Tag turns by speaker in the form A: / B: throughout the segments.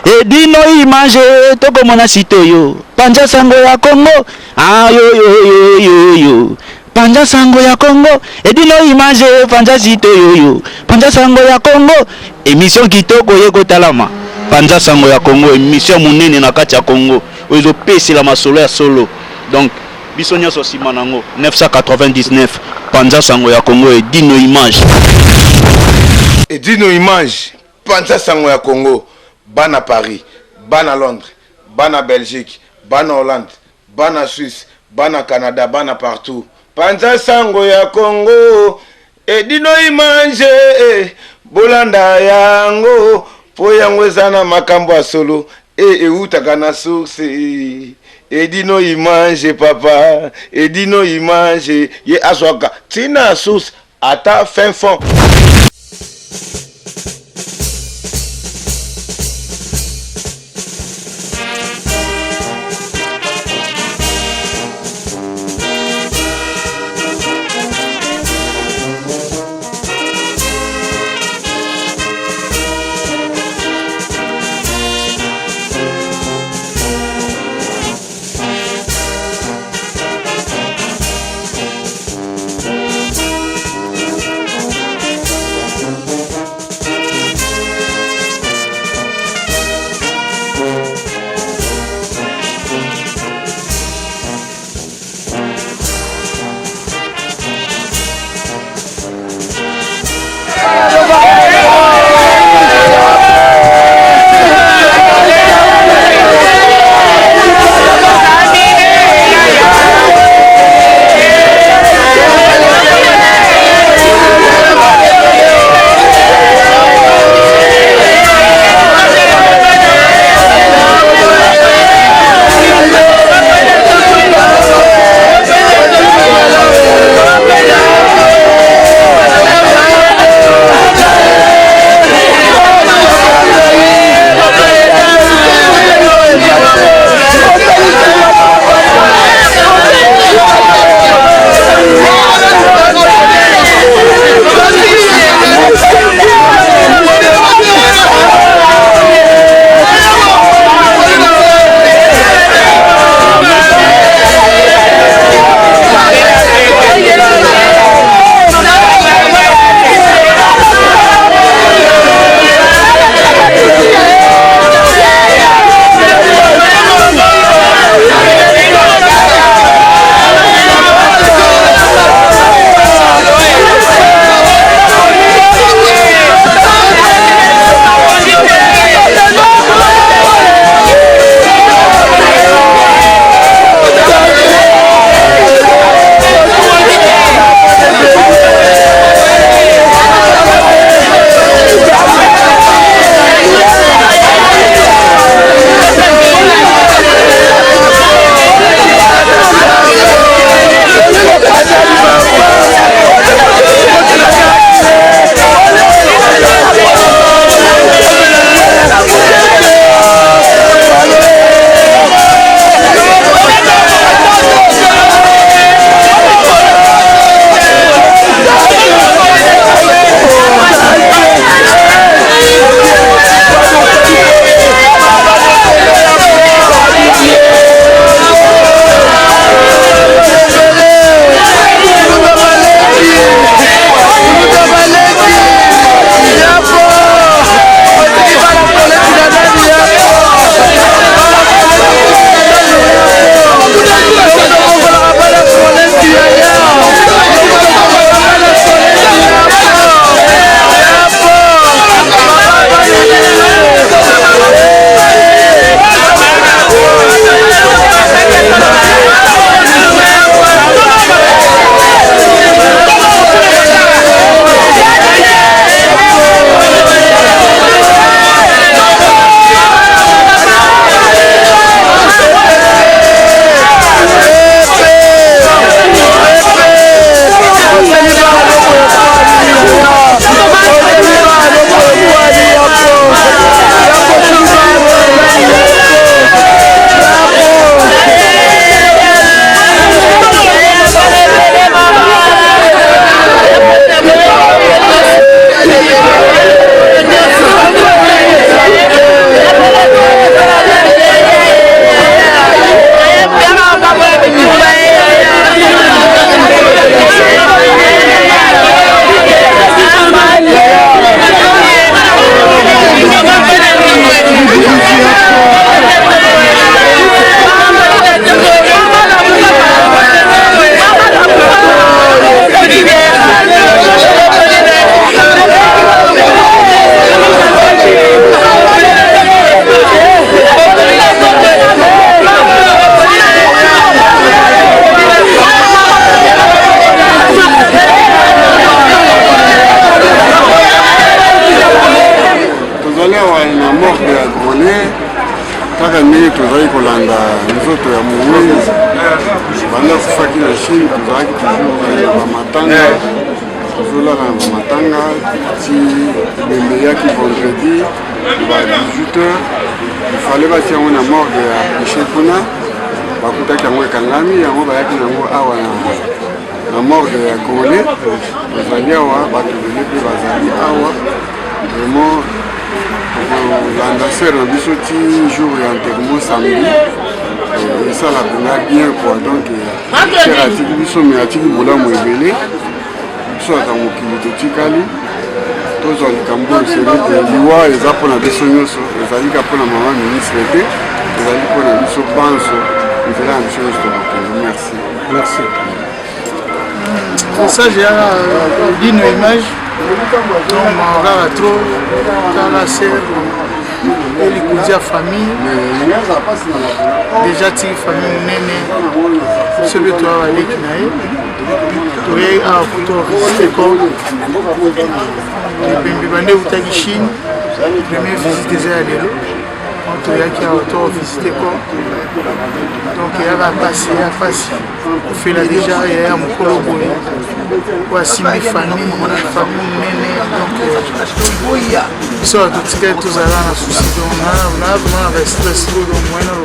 A: Edino image toko mona sitoyo panja sango ya Congo ah yo panja sango ya Congo edino image panja sitoyo panja sango ya Congo émission kitoko yeko talama panja sango ya Congo émission munene na kati ya Congo ozo pesi la masolo ya solo donc biso nyonso sima nango 999 panja sango ya Congo edino
B: image panja sango ya Congo bana Paris, bana Londres, bana Belgique, bana Hollande, bana Suisse, bana Canada, bana partout. Panza sango ya Congo, edino imanje, bolanda yango, po yango zana makambo ya solo, utaka na source, edino imanje papa, edino imanje, ye aswaka, tina source, ata fin fond.
C: ya grone kaka ndenge tozalaki kolanda nzoto ya Moïse banda kufaki na Chine tozalaki toujours bamatanga tozolala na bamatanga ti bembe yaki vendredi ba 18h ifale batia yango na morgue ya péché kuna bakutaki yango ekangami yango bayaki nango awa na morgue ya Kongole bazali awa bato bele mpe bazali awa vraiment kolanda sere na biso ti jour ya enterrement samedi esala mpenza bien quoi donc sere atiki biso me atiki bolamu ebele biso ata mokili totikali tozwa likambo oyo liwa eza mpona biso nyonso ezali ka mpona mama ministre te ezali mpona biso banso nzela ya biso nyonso tokokende merci
D: merci
E: message ya dino image donc maorara trop kala ser elikundi ya famille déjà tiki famille monene biso mpe toya baleki na ye toyei awa po tovisite ko ebembe bande eutaki Chine première visite eza ya lelo toyaki awa tovisite ko donc eyaka pasi ya pasi kofela déjà yaya mokolo boye po asimbi famille monene donc biso bato tikali tozala na susi donc naa vraiment na stress to donc moyen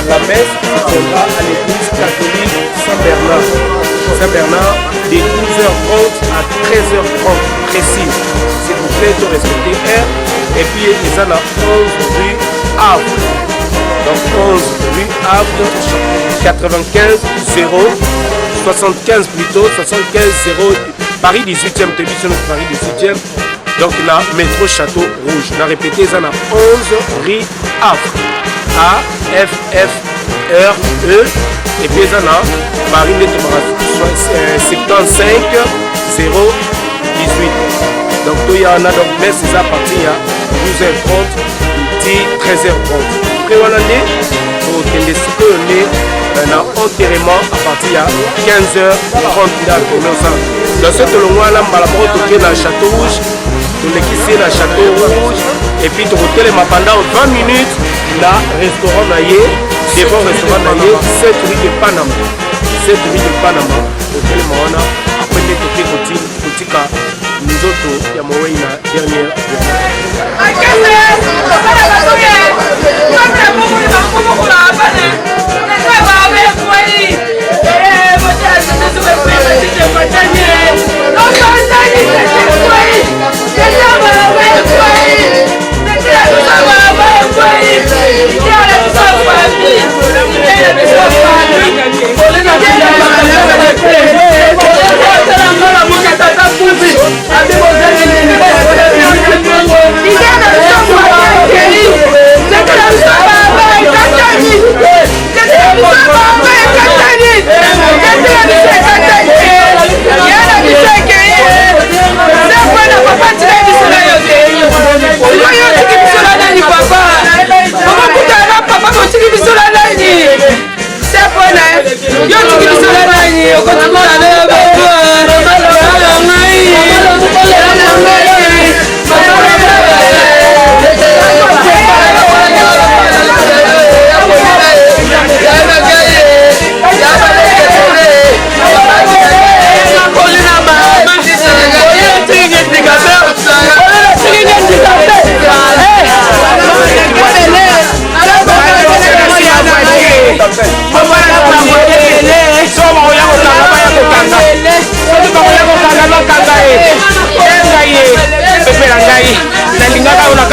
D: La messe se tiendra à l'église catholique Saint-Bernard de 12h30 à 13h30 précis. S'il vous plaît, de respecter R. Et puis, ils en ont 11 rue Havre. Donc 11 rue Havre, 95 0, 75 plutôt, 75 0, Paris 18e, Paris 18e. Donc là, métro Château Rouge. On a répété, ils en ont 11 rue Havre. A-F-F-R-E. Et puis, ils en ont Paris 75 018. Donc, il y en a donc, mais c'est à partir de 12h30 et 13h30. Après, on a dit, pour que les on a enterrement à partir de 15h30. Dans ce long-là, on a le Château Rouge. On a quitté le Château Rouge. Et puis, on a pendant 20 minutes. Là, restaurant naïe, devant restaurant naïe, 7 rue de Panama. 7 rue de Panama. Hôtel Moana. Après, les côtés Kotika, nous autres, il y a Moé, la dernière.
F: Thank you.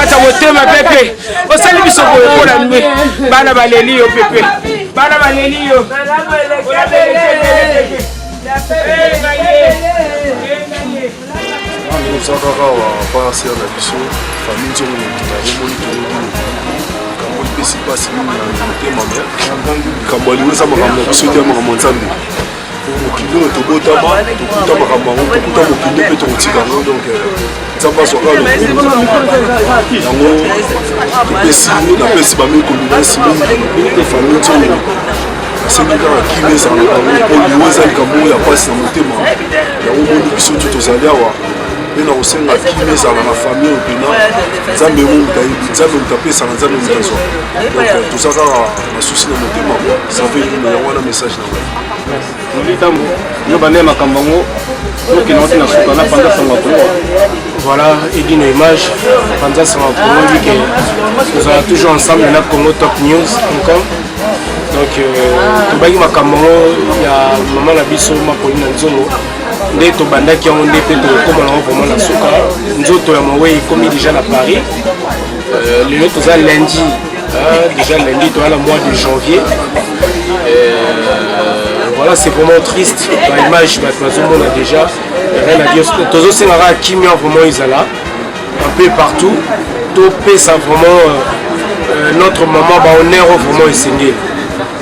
D: kata motema pepe osali biso boye mpona nwe bana baleli yo pepe bana baleli yo
C: kaka bapasi na biso famille nzongo motina bomoni tolobino likambo lipesi mpasi mingi na motema me likambo alingi eza makambo ya biso te ya makambo ya nzambe mokili oyo tobotama tokuta makambo yango tokuta mokili mpe tokotika yango donc nzambe azwaka yango topesi napesi bamekoli nasi mingi famille nzongo asengi kaka kimi ezala na bango mpo liwo eza likambo oyo ya mpasi na motema yango moni biso nto tozali awa mpe na kosenga kimi ezala na famille oyo mpena nzambe momuta yebi nzambe moto apesaka nzambe moto azwa donc toza kaka na susi na motema save elino yango wana message na ngai
F: Nolitambo, yo bane makambo ngo tokina oti na suka na Panza Sango Kongo.
D: Voilà, Edino Image, Panza Sango Kongo, dit que nous sommes toujours ensemble dans Congo Top News. Donc, tobaki makambo il y a maman la biso Mapolina Nzongo. Nde tobandaki yango nde pe tokoma nango vraiment na suka. Nzoto ya mawe ekomi déjà na Paris. Lelo toza lundi, déjà lundi toza le mois de janvier. Voilà, c'est vraiment triste. Dans l'image, on a déjà rien à dire. Tous ces gens qui m'ont vraiment isolé, un peu partout. Tout ça vraiment notre maman, on est vraiment essayé.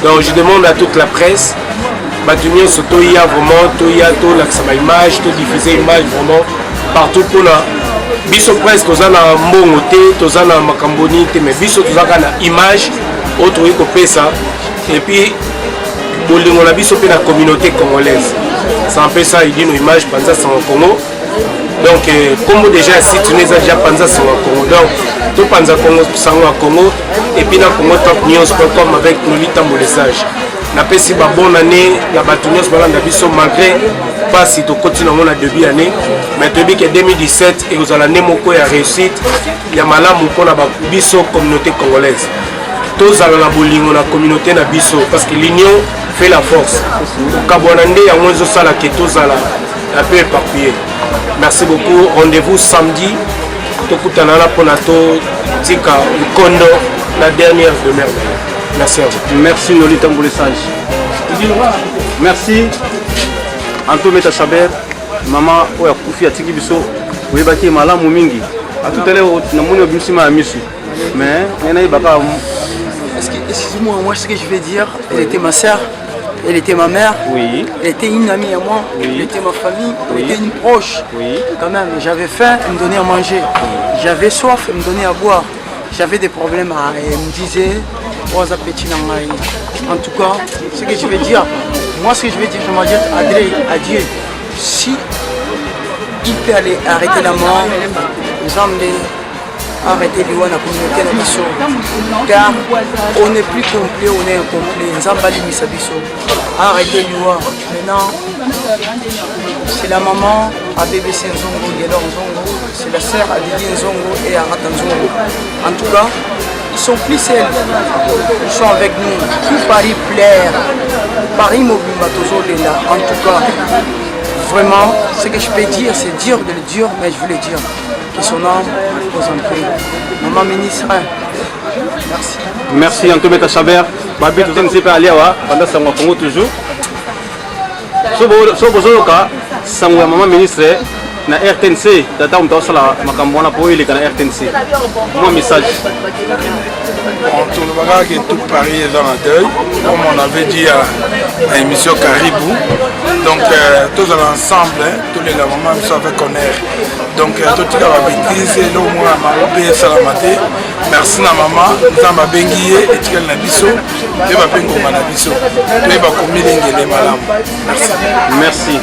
D: Donc je demande à toute la presse, il y a vraiment tout l'image, tout diffuser l'image vraiment partout pour la. Biso presse, tous en a mongoté, tous en a macamboni, mais biso tous en a image, autre que ça. Et puis bolingo na biso pe la communauté congolaise. C'est un peu ça, il dit nos images Panza Sango Congo. Donc comme déjà si tu n'es déjà Panza Sango Congo. Donc tout Panza Sango Congo et puis na Congo Top News.com avec nos litambo message. Na pesi ba bonne année la batunios balanda biso malgré pas si to continue na début année mais depuis que 2017 et aux années moko ya réussite ya malamu pona ba biso communauté congolaise. Tous à la bolingo la communauté na biso parce que l'union fait la force. Kabonande ya mwezo sala ke tous à la un peu éparpillé. Merci beaucoup. Rendez-vous samedi. Tokutana na ponato tika kondo la dernière de merde. Merci à vous.
F: Merci Nolita Mboulessage. Merci Anto Meta Saber, maman oya kufi atiki biso oyebaki malamu mingi. A tout à l'heure na moni obimsima misu. Mais yana ibaka.
E: Excusez-moi, moi ce que je vais dire, elle était ma sœur, elle était ma mère,
F: oui.
E: Elle était une amie à moi, oui. Elle était ma famille, oui. Elle était une proche. Oui. Quand même, j'avais faim, elle me donnait à manger. Oui. J'avais soif, elle me donnait à boire. J'avais des problèmes, elle me disait, oh appétit en tout cas, ce que je vais dire, moi ce que je vais dire, je vais dire à Dieu, si il peut aller arrêter la mort, nous emmener. Arrêtez les la communauté de mission car on n'est plus complet, on est incomplet. Nzambali Misabiso. Arrêtez les maintenant c'est la maman à BBC Nzongo, c'est la sœur à Didier Nzongo et à Ratan Nzongo. En tout cas, ils sont plus seuls, ils sont avec nous. Tout Paris plaire, Paris Mobimba toujours là. En tout cas, vraiment, ce que je peux dire, c'est dur de le dire, mais je veux le dire. Que son âme repose en paix. Maman ministre, merci.
F: Merci Antometa Chaber. Babi tout ne pas aller à Panza Sango Congo toujours. Sobozoka, Sango maman ministre na RTNC, tata on t'a la macambona pour il est na RTNC. Mon message.
G: Tout le bagage que tout Paris est dans la deuil, comme on avait dit à l'émission Caribou. Donc tous ensemble, tous les mamans sont avec honneur. Donc tout le monde a bêtise, l'au moins à ma salamate. Merci à maman, nous avons bengié et tu as la biso, tu vas bengo la biso, tu vas commis les malam. Merci.
F: Merci.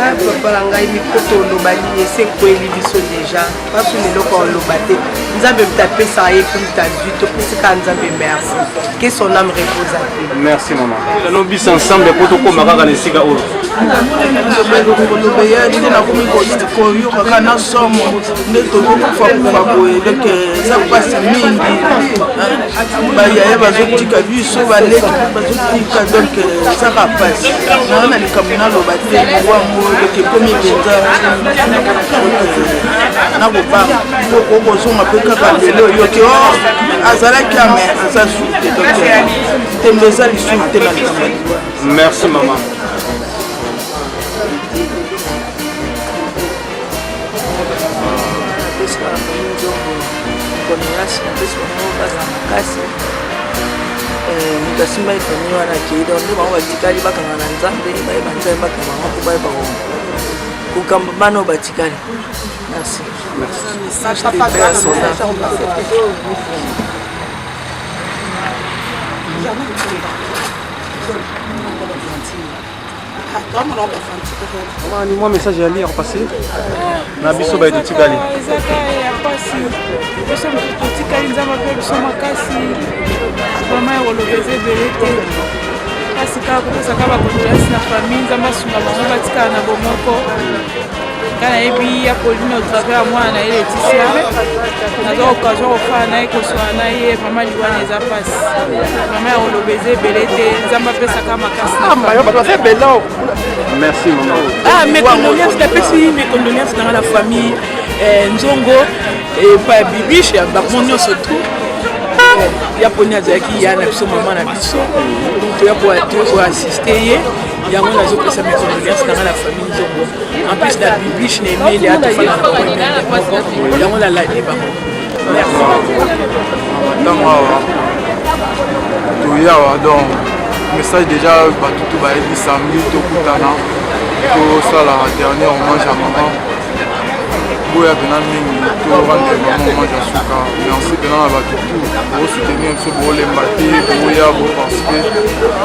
H: Ah, papa ngai mikoto lobali esekweli biso déjà parce que loko lobate nzambe mtape ça et puis ta vie to pesika nzambe merci que son âme repose en paix.
F: Merci maman. Nous bis ensemble pour tout comme kaka nesika olo.
E: Lobeya ndina komi ko yoko kana somo ndeto ko fa boye donc eza mpasi mingi bayaya bazotika biso baleki bazotika donc ezaka mpasi naa na likambo naloba te wango donc ekomi mpenza nakobanga okozonga mpe kaka lelo yoki azalaki ame aza suri te donc tembe eza lisumu te na likambo liwa.
F: Merci maman.
H: moto asimba efami wana akei donc nde bango batikali bakanga na nzambe bayeba nzambe bakanga bango mpo bayeba kokamba bana oyo batikali. Merci.
F: Moi message à lire passer na biso ba eto tikali
I: ezaka ya pasi biso totikali nzambe mpe biso makasi vraimen ekolobeza ebele te kasi kaka kopesaka bakondolensi na famille nzambe asunga bango batikala na bomoko nga nayebi ya Pauline au travers ya mwana na ye Laetitia naza occasion kofaa na ye kosola na ye vraimen liwana eza pasi vraimen ekolobeza ebele te nzambe apesaka makasi na famille.
F: Merci maman.
J: Mes condoléances, mes condoléances dans la famille Nzongo et pas Bibiche, Bamonio surtout. Yaponi azaki ya na biso maman na biso. Donc ya pour assister ya ngona zo pesa mes condoléances dans la famille Nzongo. En plus la Bibiche n'est mais ya ta famille. Ya ngona la débat. Merci.
G: Donc message déjà tout va être samedi tout kutana to sala dernier hommage à maman boya bena mingi to rendre maman hommage à suka merci bena na batutu pour soutenir ce beau lembati boya beau participer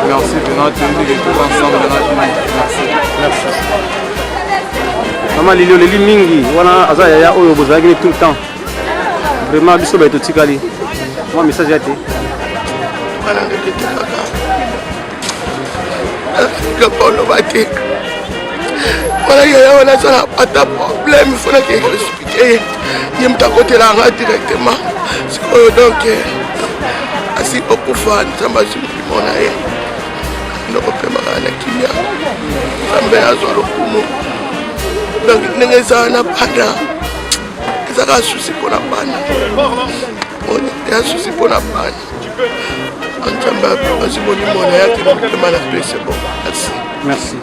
G: merci bena tenir les tout ensemble bena merci
F: maman lilio leli mingi wana aza yaya oyo bozalaki tout le temps vraiment biso ba eto tikali moi message ya te
E: wana ndekete kaka Kapolo bate. Voilà yaya wana ça pas de problème, il faut que je explique. Il me t'a côté là directement. Donc asi okufa nzamba simon na ye. Ndoko pe magana kimia. Sambe azolo kumu. Donc nengeza na bana. Ezaka susi pona bana. On est susi pona bana.
F: Merci.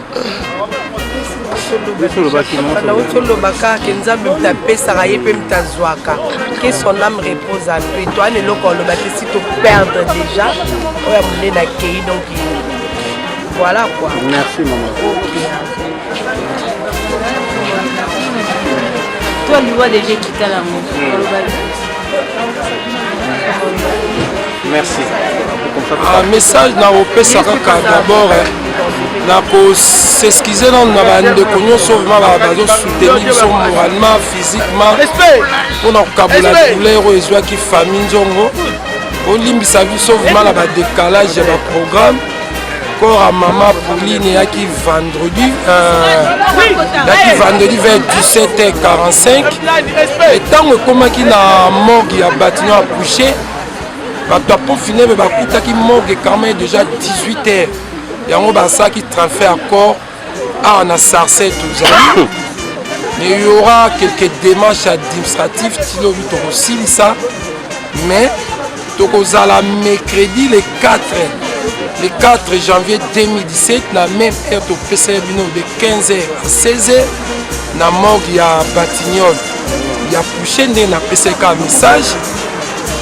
H: naotolobaka ke nzambe moto apesaka ye mpe moto azwaka ke son âme repose en paix toana eloko aloba te si toperdre déjà oyo ya monene akei donc voilà quoi.
F: Merci maman.
K: toi liwa déjà kita lango.
F: Merci.
G: Un message na opesaka d'abord na s'excuser dans na bandeko nyonso vraiment bazosoutenir biso moralement physiquement mpona kokabola douleur oyo ezwaki famille Nzongo olimbisa biso vraiment na badécalage ya baprogramme corps à maman Pauline eyaki vendredi vers 17h45 etango ekomaki na morgue ya Batignon à Pouché bato apo funèbre bakutaki morgue quand même déjà 18h yango basalaki transfert à corps awa na Sarcelles tozali mais il y aura quelques démarches administratives tilobi tokosilisa mais tokozala mercredi le 4 janvier 2017 la même heure topesa bino de 15h à 16h na morgue ya Batignolles ya Pouché nde napesaka message.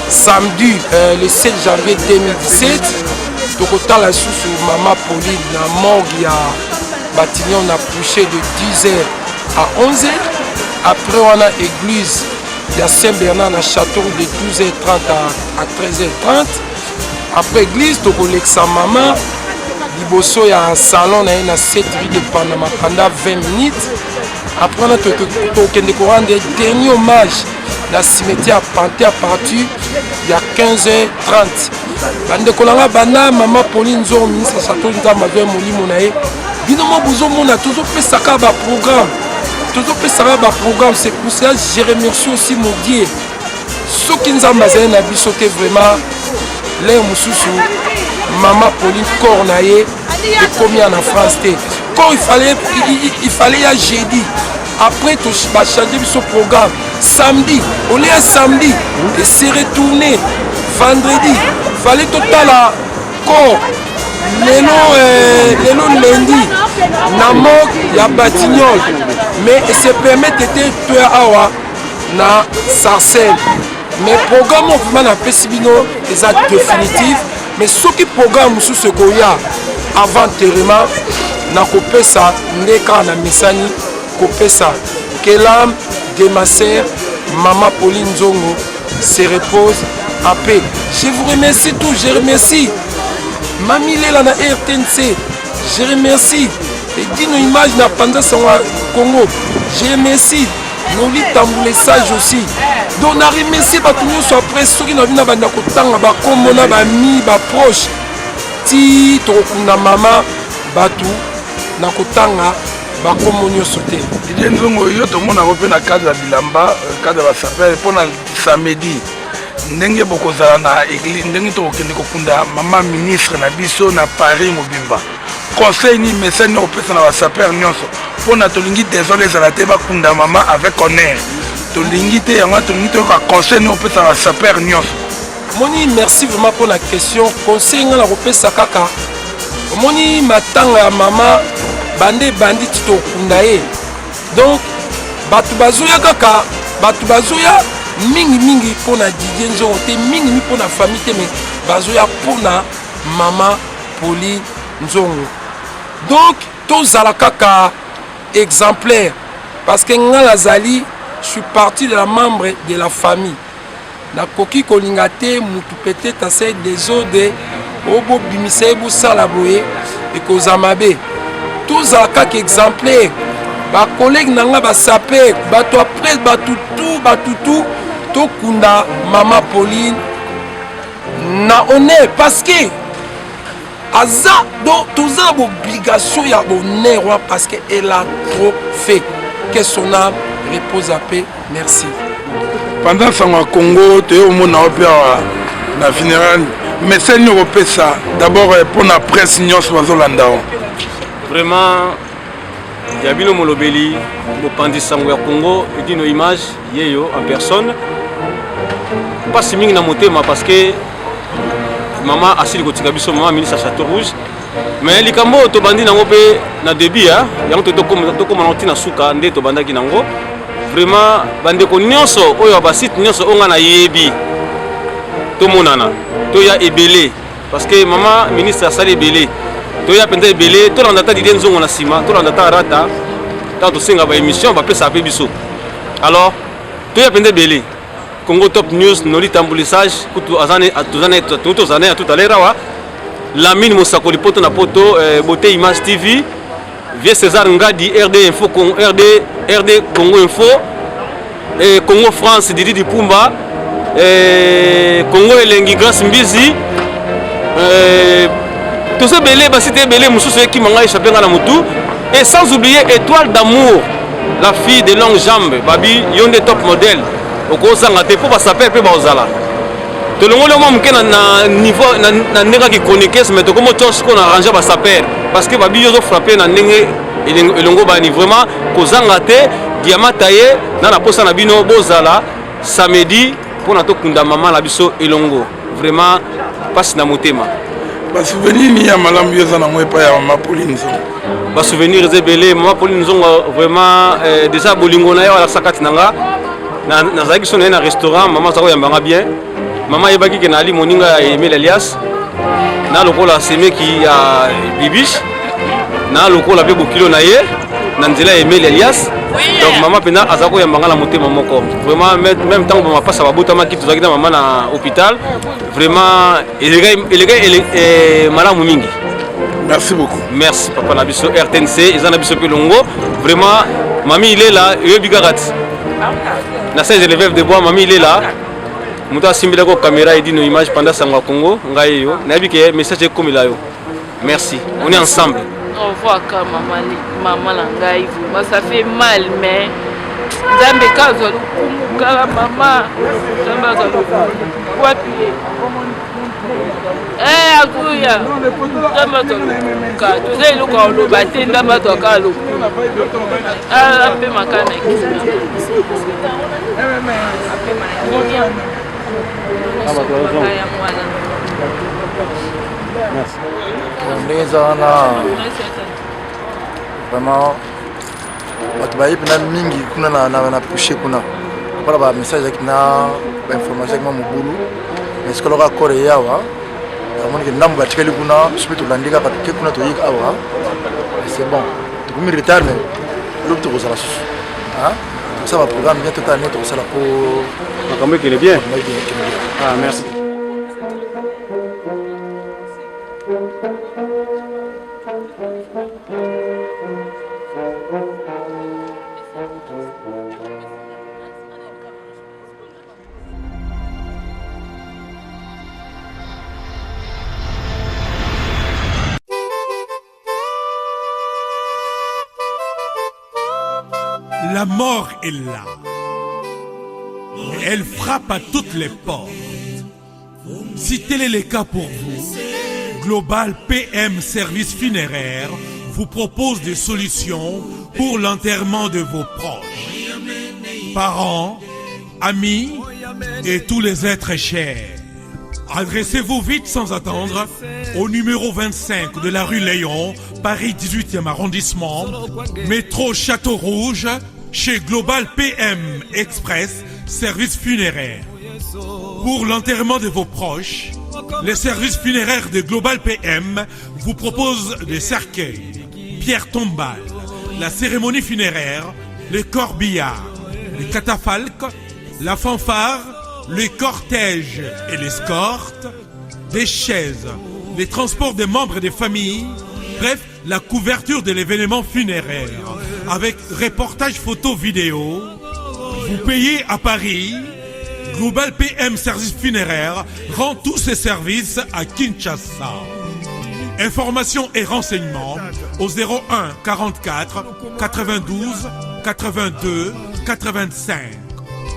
G: Samedi le 7 janvier 2017 tokotala susu maman Pauline na morgue ya Batignon na Pouché de 10h à 11h après on a église ya Saint-Bernard na château de 12h30 à 13h30 après église tokolekisa maman liboso ya salon na ye na 7 rue de Panama pendant 20 minutes après on a tokende ko rendre dernier hommage la cimetière à Panté à partir il y a 15h30. Bandeko nanga bana maman Pauline Nzongo ministre Sato Nzamba zo molimo na ye. Bino mo buzo mona toujours pesaka ba programme. Toujours pesaka ba programme c'est pour ça je remercie aussi mon Dieu soki nzambe azali na biso te vraiment lere mosusu mama Pauline corps na ye ekomi en France te corps il fallait ya jeudi après bachange biso programme samedi au lieu ya samedi et se retourner vendredi fallait totala corps lelo lundi na mok ya Batignolles mais et se permettre te to awa na Sarcelles mais programme vraiment na pesi bino eza définitif mais soki programme mosusu koya avant enterrement na kopesa nde kaka na misani kopesa que l'âme de ma sœur maman Pauline Nzongo se repose en paix. Je vous remercie tous, je remercie Mami Lela na RTNC, je remercie et Dino Image na Panza Sangwa Congo, je remercie Noli Tamboulé Sage aussi. Donc on a remercié tout le monde soit après ceux qui n'ont pas vu na kotanga ba kombo na ba mi ba proche ti to na mama batu na kotanga ba kombo nyoso te.
B: Didier Nzongo yo to mona ko pe na cadre ya bilamba cadre ba sapeur pona samedi ndenge bokozala na église ndenge to kokende kokunda mama ministre na biso na Paris mobimba conseil ni message no pesa na ba sapeur nyonso pona tolingi désolé ezala te bakunda mama avec honneur tolingi te yango tolingi to ka conseil no pesa na ba sapeur nyonso.
G: Moni merci vraiment pour la question conseil nga na kopesa kaka moni matanga ya mama bande bandit to kunda ye donc batu bazoya kaka batu bazoya mingi pona Didier Nzongo te mingi pona famille te mais bazoya pona mama Pauline Nzongo donc tozala kaka exemplaire parce que nga lazali je suis parti de la membre de la famille na koki kolinga te mutu peut-être assez des eaux de obo bimisa bu sala boye et kozamabe tozala kaka exemplaire ba collègue nanga ba saper bato après batutu tokunda mama Pauline na honneur parce que aza donc toza obligation ya honneur parce que elle a trop fait que son âme repose à paix. Merci.
B: Pendant Sangwa Congo te au mona opéra na funéraire mais c'est nous repesa d'abord pour la presse nyonso bazolanda
F: vraiment Yabino Molobeli Bopandi Sangwa Congo et Dino Image yeyo en personne pas si mingi na motema parce que maman asili kotika biso maman ministre à Château Rouge mais likambo to bandi nango pe na début ya yango to koma na tina suka nde to bandaki nango vraiment bande ko nyonso oyo ba site nyonso onga na yebi to monana to ya ebele parce que maman ministre asali ebele to ya penda ebele to landa ta Didier Nzongo na sima to landa ta rata ta to senga ba émission ba pesa pe biso alors to ya penda ebele Congo Top News Noli Tambulissage kutu azane atuzane tutozane tout à l'heure la mine Mosakoli poto na poto Beauté Image TV Vieux César Ngadi RD Info RD Congo Info et Congo France Didi Dipumba Congo Elengi Grâce Mbizi tout ça belé basité belé mususu qui manga échappé na mutu et sans oublier Étoile d'amour la fille de longues jambes babi yonde top modèle okozanga te po basaper pe bazala to longolo mo mkena na niveau na ndenge ki chroniquer mais to comme tous qu'on arrange basaper parce que babi yo frapper na ndenge elongo bani vraiment kozanga te diamant taillé na la posa na bino bozala samedi pour na to kunda maman la biso elongo vraiment passe na motema
B: ba souvenir ni ya malamu yo za na mwepa ya mama Pauline Nzongo
F: ba souvenir zebele mama Pauline Nzongo vraiment déjà bolingo na yo ala sakati nanga na zaki sonné na restaurant maman sako yambanga bien maman yebaki ke na ali moninga Emile Elias na lokola semeki ya bibiche na lokola pe bokilo na ye na nzela Emile Elias donc maman pena azako yambanga la motema moko vraiment même temps ba passa ba botama ki tozaki na maman na hôpital vraiment elega malamu mingi.
B: Merci beaucoup.
F: Merci papa na biso RTNC ezana biso pe longo vraiment mami il est là yebigarati na 16 élèves de bois mami il est là muta simbila ko caméra et Dino Image pendant Sangwa Congo ngai yo na bike message comme là yo merci on est ensemble
K: on voit quand maman la ngai ça fait mal mais
I: nzambe kazwa lokumu kaka mama nzambe azwa lokumu wapi akuya nzambe azwa lokumu ka toza eloko oloba te nzambe azwa kaka lokumu ape makana na ekisi
L: ndenge eza wana vraiment bato bayebi na mingi kuna na pushe kuna mpona bamessage aki na bainformation aki ma mobulu mais soki aloka kore ye awa amonike ndambo batikali kuna soki tolandi kaka toke kuna toyika awa c'est bon tokomi retard mais lobi tokozala susu tokosala baprogramme bien totala ndenge tokosala po
F: makambo ekele bien. Ah, merci.
M: La mort est là. Elle frappe à toutes les portes. Si tel est le cas pour vous, Global PM Service Funéraire vous propose des solutions pour l'enterrement de vos proches, parents, amis et tous les êtres chers. Adressez-vous vite sans attendre au numéro 25 de la rue Léon, Paris 18e arrondissement, métro Château Rouge, chez Global PM Express Service Funéraire. Pour l'enterrement de vos proches, les services funéraires de Global PM vous proposent des cercueils, pierres tombales, la cérémonie funéraire, le corbillard, le catafalque, la fanfare, le cortège et l'escorte, des chaises, les transports des membres des familles, bref, la couverture de l'événement funéraire, avec reportage photo vidéo. Vous payez à Paris. Global PM Service Funéraire rend tous ses services à Kinshasa. Informations et renseignements au 01 44 92 82 85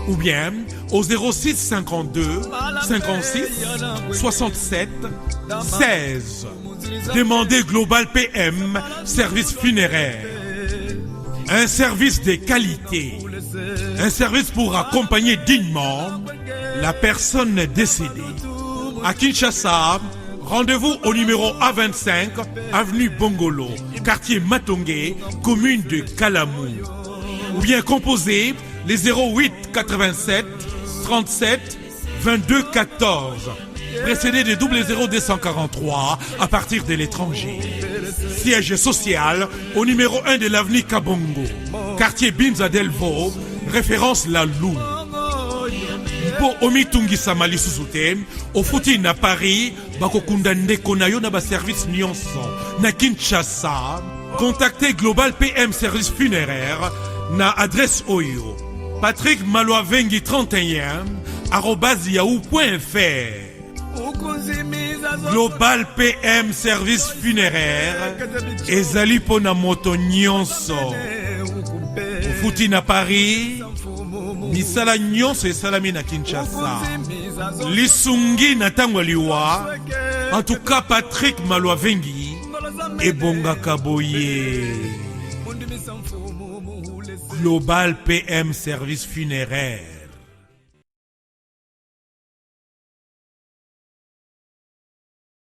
M: ou bien au 06 52 56 67 16. Demandez Global PM Service Funéraire. Un service de qualité. Un service pour accompagner dignement la personne décédée. À Kinshasa, rendez-vous au numéro A25, avenue Bongolo, quartier Matongé, commune de Kalamou. Ou bien composez les 08 87 37 22 14, précédé de 00243 à partir de l'étranger. Siège social au numéro 1 de l'avenue Kabongo, quartier Binza Delvo, référence La Lou. Mpo omitungi samali susute, ofuti na Paris, bakokunda ndeko na yo na ba service nyonso. Na Kinshasa, contactez Global PM Service Funéraire na adresse Oyo. Patrick Maloavengi 31 @yahoo.fr. Global PM Service Funéraire ezali pona moto nyonso. Ofuti na Paris, misala nyonso esalami na Kinshasa. Lisungi na tango liwa, en tout cas Patrick Maloavengi ebongaka boye. Global PM Service Funéraire.